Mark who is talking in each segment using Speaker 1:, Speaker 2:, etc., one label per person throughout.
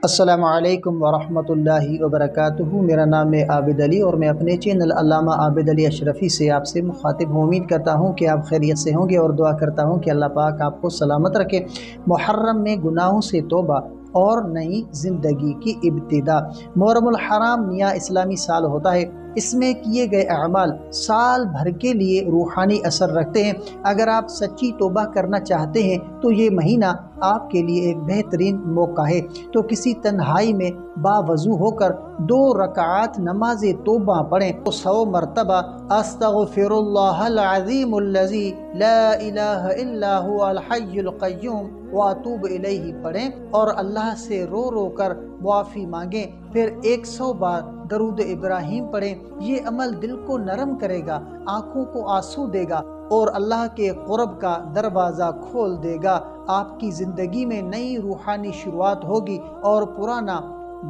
Speaker 1: السلام علیکم ورحمۃ اللہ وبرکاتہ۔ میرا نام ہے عابد علی اور میں اپنے چینل علامہ عابد علی اشرفی سے آپ سے مخاطب ہوں۔ امید کرتا ہوں کہ آپ خیریت سے ہوں گے اور دعا کرتا ہوں کہ اللہ پاک آپ کو سلامت رکھے۔ محرم میں گناہوں سے توبہ اور نئی زندگی کی ابتدا۔ محرم الحرام نیا اسلامی سال ہوتا ہے۔ اس میں کیے گئے اعمال سال بھر کے لیے روحانی اثر رکھتے ہیں۔ اگر آپ سچی توبہ کرنا چاہتے ہیں تو یہ مہینہ آپ کے لیے ایک بہترین موقع ہے۔ تو کسی تنہائی میں باوضو ہو کر 2 رکعات نماز توبہ پڑھیں تو 100 مرتبہ استغفر اللہ العظیم الذی لا الہ الا هو الحی القیوم واتوب الیہ پڑھیں اور اللہ سے رو رو کر معافی مانگیں۔ پھر 100 بار درود ابراہیم پڑھیں۔ یہ عمل دل کو نرم کرے گا، آنکھوں کو آنسو دے گا اور اللہ کے قرب کا دروازہ کھول دے گا۔ آپ کی زندگی میں نئی روحانی شروعات ہوگی اور پرانا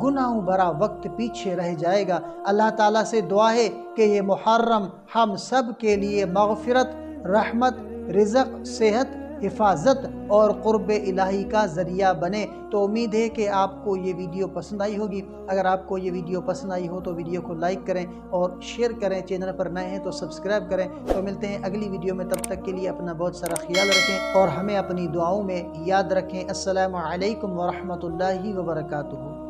Speaker 1: گناہوں بھرا وقت پیچھے رہ جائے گا۔ اللہ تعالیٰ سے دعا ہے کہ یہ محرم ہم سب کے لیے مغفرت، رحمت، رزق، صحت، حفاظت اور قرب الہی کا ذریعہ بنے۔ تو امید ہے کہ آپ کو یہ ویڈیو پسند آئی ہوگی۔ اگر آپ کو یہ ویڈیو پسند آئی ہو تو ویڈیو کو لائک کریں اور شیئر کریں۔ چینل پر نئے ہیں تو سبسکرائب کریں۔ تو ملتے ہیں اگلی ویڈیو میں، تب تک کے لیے اپنا بہت سارا خیال رکھیں اور ہمیں اپنی دعاؤں میں یاد رکھیں۔ السلام علیکم ورحمۃ اللہ وبرکاتہ۔